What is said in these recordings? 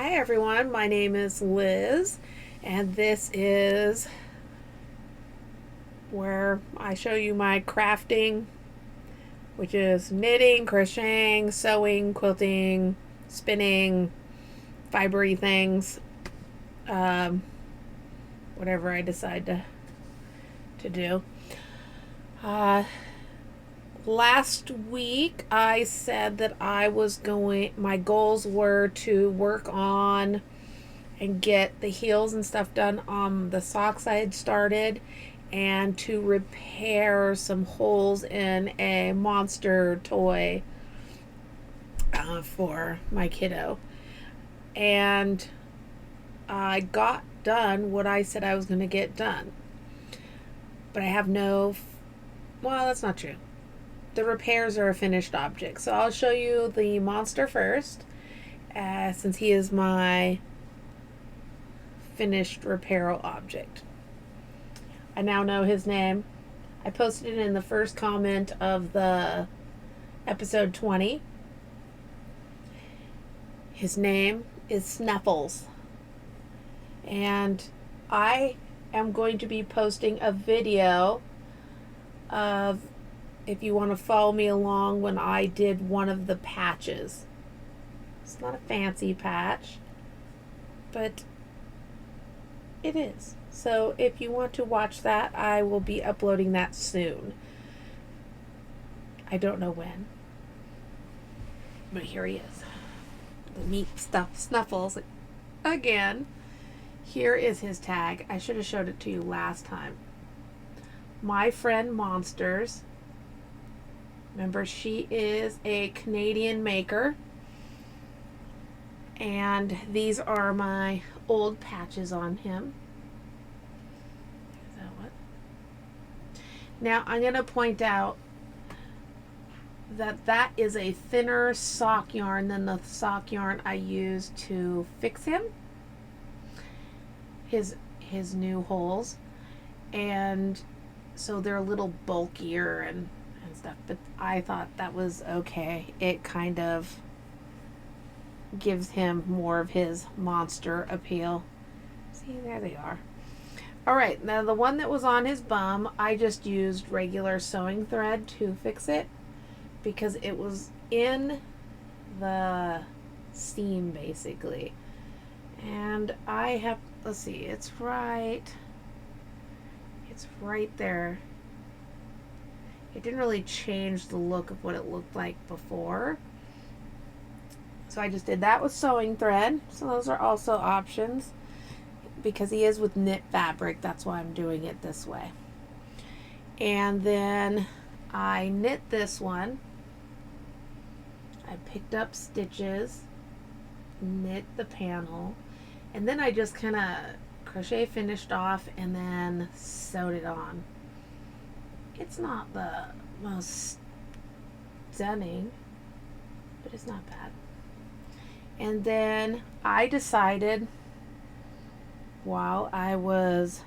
Hi everyone, my name is Liz, and this is where I show you my crafting, which is knitting, crocheting, sewing, quilting, spinning, fibery things, um, whatever I decide to do. Uh, Last week I said that my goals were to work on and get the heels and stuff done on the socks I had started, and to repair some holes in a monster toy for my kiddo. And I got done what I said I was going to get done. But I have well, that's not true. The repairs are a finished object. So I'll show you the monster first, since he is my finished repair object. I now know his name. I posted it in the first comment of the episode 20. His name is Snuffles. And I am going to be posting a video of, if you want to follow me along, when I did one of the patches. It's not a fancy patch, but it is. So if you want to watch that, I will be uploading that soon. I don't know when, but here he is. The neat stuff, Snuffles. Again, here is his tag. I should have showed it to you last time. My friend Monsters. Remember, she is a Canadian maker. And these are my old patches on him. Is that what? Now I'm going to point out that is a thinner sock yarn than the sock yarn I used to fix him. His new holes. And so they're a little bulkier and stuff. But I thought that was okay. It kind of gives him more of his monster appeal. See, there they are. Alright, now the one that was on his bum, I just used regular sewing thread to fix it because it was in the seam basically. And I have, let's see, it's right there. It didn't really change the look of what it looked like before. So I just did that with sewing thread. So those are also options. Because he is with knit fabric, that's why I'm doing it this way. And then I knit this one. I picked up stitches, knit the panel, and then I just kind of crochet finished off and then sewed it on. It's not the most stunning, but it's not bad. And then I decided, while I was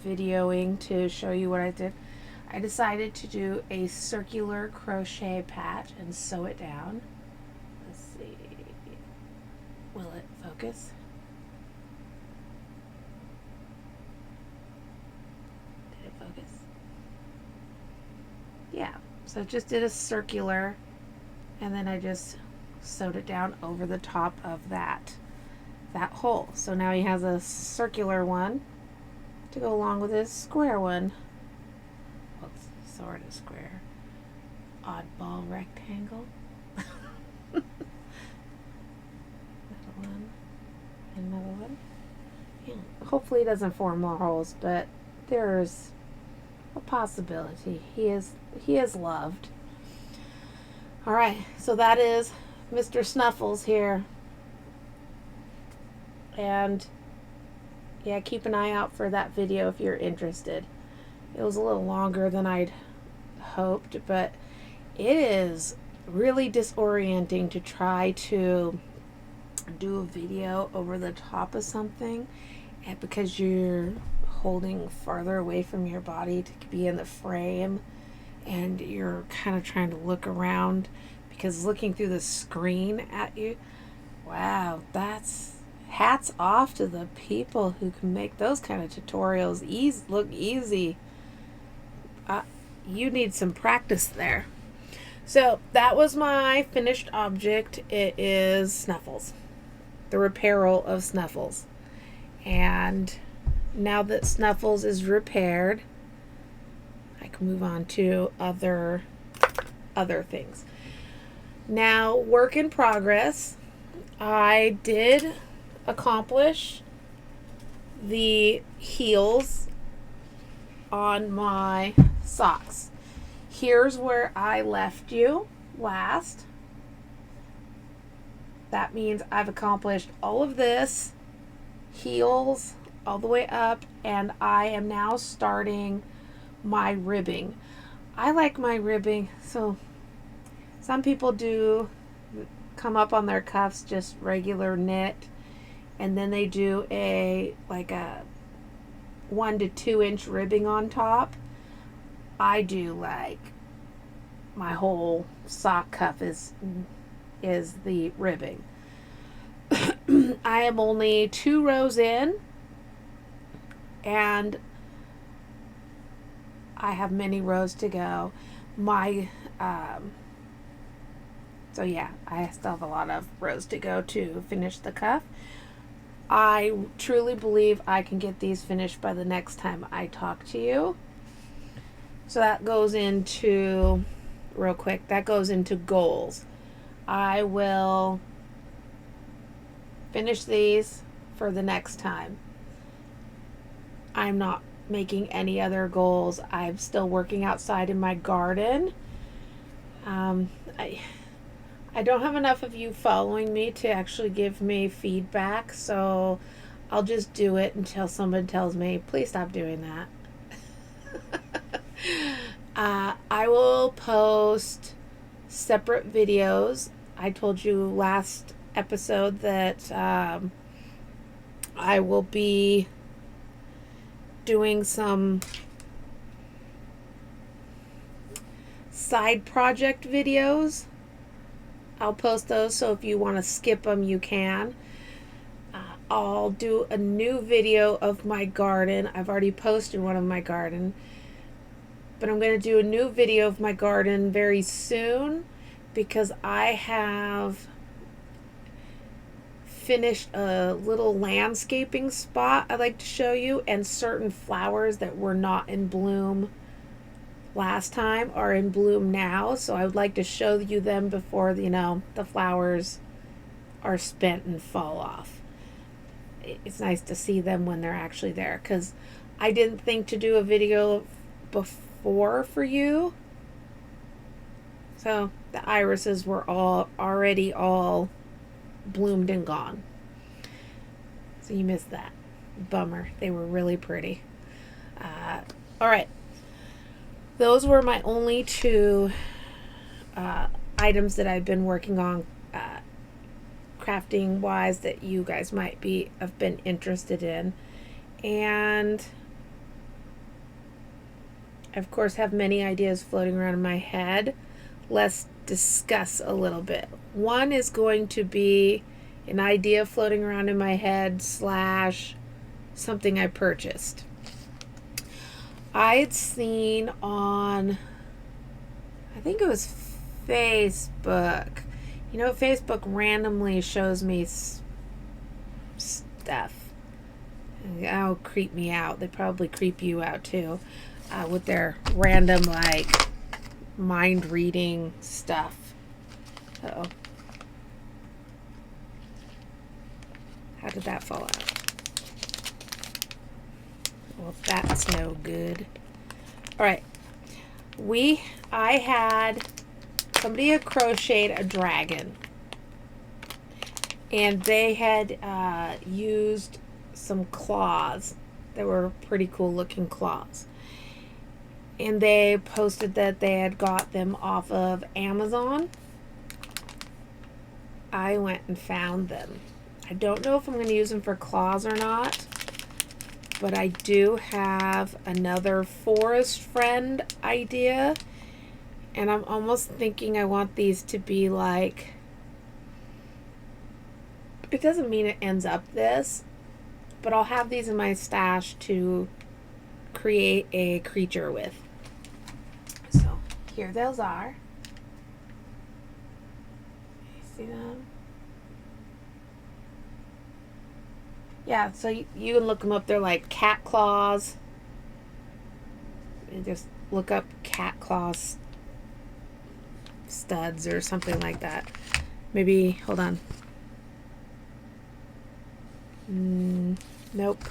videoing to show you what I did, I decided to do a circular crochet patch and sew it down. Let's see. Will it focus? Did it focus? Yeah. So just did a circular, and then I just sewed it down over the top of that hole. So now he has a circular one to go along with his square one. Well, it's sort of square. Oddball rectangle. Another one. Another one. Yeah. Hopefully it doesn't form more holes, but there's a possibility. He is loved. Alright, so that is Mr. Snuffles here. And yeah, keep an eye out for that video if you're interested. It was a little longer than I'd hoped, but it is really disorienting to try to do a video over the top of something, and because you're holding farther away from your body to be in the frame, and you're kind of trying to look around because looking through the screen at you, wow, that's hats off to the people who can make those kind of tutorials look easy. You need some practice there. So that was my finished object. It is Snuffles, the repairal of Snuffles. And now that Snuffles is repaired, I can move on to other things. Now, work in progress. I did accomplish the heels on my socks. Here's where I left you last. That means I've accomplished all of this, heels all the way up, and I am now starting my ribbing. I like my ribbing, so some people do come up on their cuffs just regular knit, and then they do a 1 to 2 inch ribbing on top. I do like my whole sock cuff is the ribbing. I am only 2 rows in, and I have many rows to go. So yeah, I still have a lot of rows to go to finish the cuff. I truly believe I can get these finished by the next time I talk to you. So that goes into, real quick, that goes into goals. I will finish these for the next time. I'm not making any other goals. I'm still working outside in my garden. I don't have enough of you following me to actually give me feedback, so I'll just do it until someone tells me, please stop doing that. I will post separate videos. I told you last episode that I will be doing some side project videos. I'll post those, so if you want to skip them, you can. I'll do a new video of my garden. I've already posted one of my garden, but I'm going to do a new video of my garden very soon because I have finished a little landscaping spot I'd like to show you, and certain flowers that were not in bloom last time are in bloom now, so I would like to show you them before the flowers are spent and fall off. It's nice to see them when they're actually there, because I didn't think to do a video before for you. So the irises were already all bloomed and gone, so you missed that. Bummer. They were really pretty. All right, those were my only 2 items that I've been working on crafting wise that you guys might have been interested in, and I of course have many ideas floating around in my head. Let's discuss a little bit. One is going to be an idea floating around in my head / something I purchased. I'd seen on, I think it was Facebook. Facebook randomly shows me stuff. That'll creep me out. They probably creep you out too, with their random mind reading stuff. Uh-oh. How did that fall out? Well, that's no good. All right. I had somebody had crocheted a dragon, and they had used some claws that were pretty cool looking claws, and they posted that they had got them off of Amazon. I went and found them. I don't know if I'm going to use them for claws or not, but I do have another forest friend idea, and I'm almost thinking I want these to be like It doesn't mean it ends up this, but I'll have these in my stash to create a creature with. So here those are. You see them? Yeah, so you can look them up. They're like cat claws. And just look up cat claws studs or something like that. Maybe, hold on. Nope.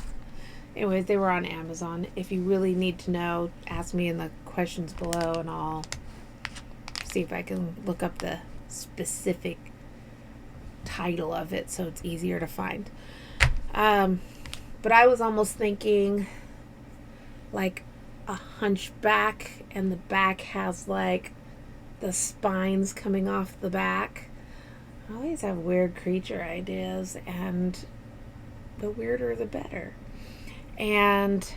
Anyways, they were on Amazon. If you really need to know, ask me in the questions below and I'll see if I can look up the specific title of it so it's easier to find. But I was almost thinking like a hunchback, and the back has like the spines coming off the back. I always have weird creature ideas, and the weirder the better. And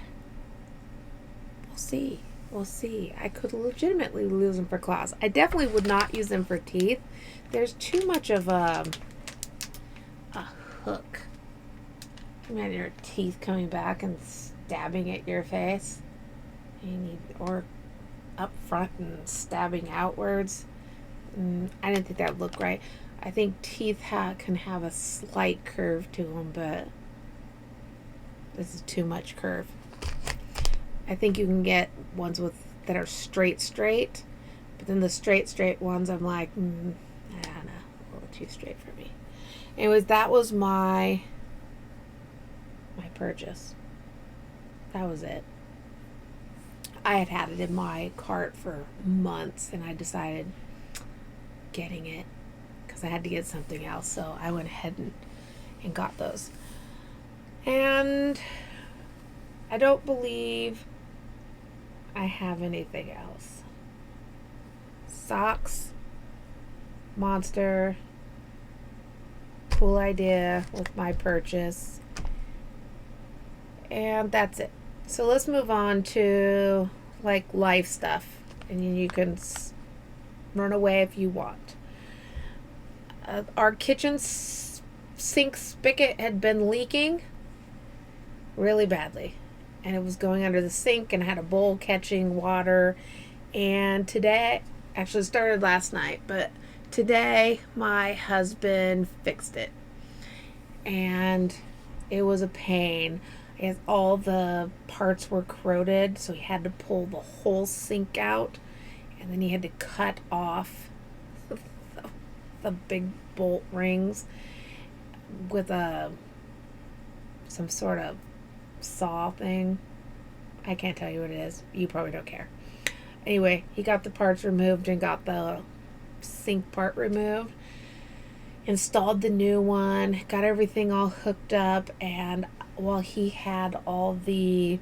we'll see. I could legitimately use them for claws. I definitely would not use them for teeth. There's too much of a hook. Imagine your teeth coming back and stabbing at your face. Or up front and stabbing outwards. I didn't think that would look right. I think teeth can have a slight curve to them, but this is too much curve. I think you can get ones that are straight, but then the straight ones, I'm like, I don't know, a little too straight for me. Anyways, that was my purchase. That was it. I had it in my cart for months, and I decided getting it because I had to get something else, so I went ahead and got those. And I don't believe I have anything else. Socks, monster, cool idea with my purchase, and that's it. So let's move on to like life stuff, and you can run away if you want. Our kitchen sink spigot had been leaking really badly, and it was going under the sink and had a bowl catching water. And today, actually it started last night, but today my husband fixed it, and it was a pain. As all the parts were corroded, so he had to pull the whole sink out, and then he had to cut off the big bolt rings with some sort of saw thing. I can't tell you what it is. You probably don't care. Anyway, he got the parts removed and got the sink part removed, installed the new one, got everything all hooked up, and while he had all the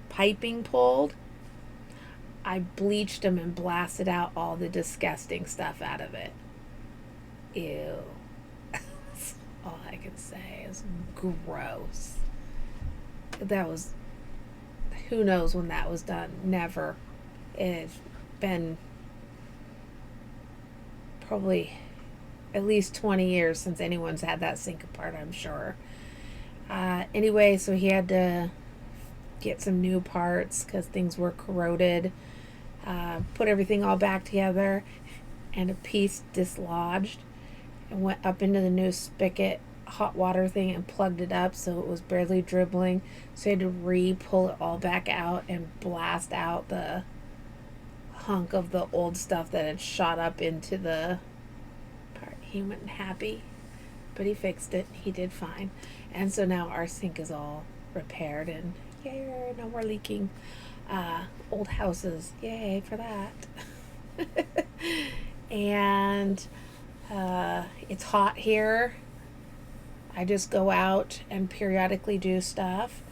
piping pulled, I bleached them and blasted out all the disgusting stuff out of it. Ew. That's all I can say is gross. That was, who knows when that was done? Never. It's been probably at least 20 years since anyone's had that sink apart, I'm sure. Anyway, so he had to get some new parts because things were corroded, put everything all back together, and a piece dislodged and went up into the new spigot hot water thing and plugged it up so it was barely dribbling, so he had to re-pull it all back out and blast out the hunk of the old stuff that had shot up into the part. He wasn't happy, but he fixed it. He did fine. And so now our sink is all repaired, and yay, no more leaking. Old houses, yay for that. And it's hot here. I just go out and periodically do stuff.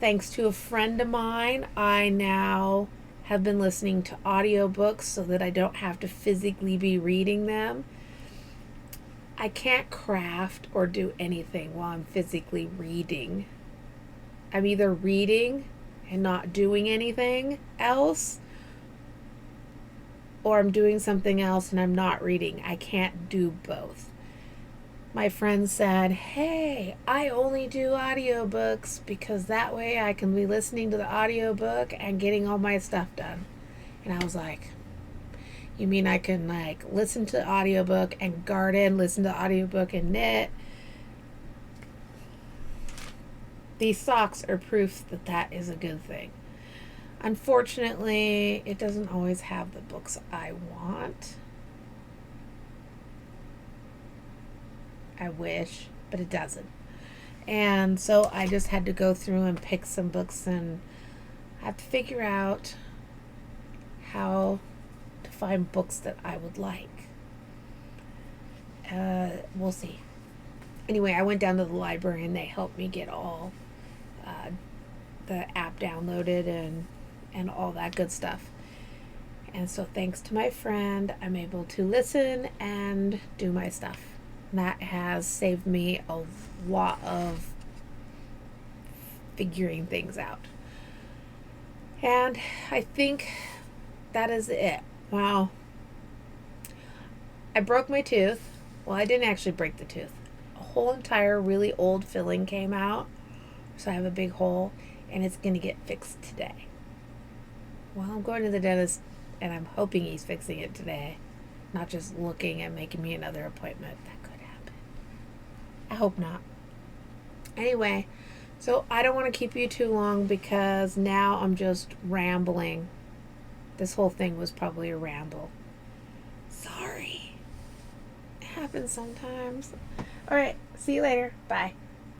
Thanks to a friend of mine, I now have been listening to audiobooks so that I don't have to physically be reading them. I can't craft or do anything while I'm physically reading. I'm either reading and not doing anything else, or I'm doing something else and I'm not reading. I can't do both. my friend said, "Hey, I only do audiobooks because that way I can be listening to the audiobook and getting all my stuff done." And I was like, "You mean I can like listen to the audiobook and garden, listen to the audiobook and knit?" These socks are proof that that is a good thing. Unfortunately, it doesn't always have the books I want. I wish, but it doesn't. And so I just had to go through and pick some books, and I have to figure out how to find books that I would like. We'll see. Anyway, I went down to the library and they helped me get all the app downloaded and all that good stuff. And so thanks to my friend, I'm able to listen and do my stuff. And that has saved me a lot of figuring things out. And I think that is it. Wow. I broke my tooth. Well, I didn't actually break the tooth. A whole entire really old filling came out. So I have a big hole, and it's going to get fixed today. Well, I'm going to the dentist, and I'm hoping he's fixing it today. Not just looking and making me another appointment. That could happen. I hope not. Anyway, so I don't want to keep you too long because now I'm just rambling. This whole thing was probably a ramble. Sorry. It happens sometimes. All right. See you later. Bye.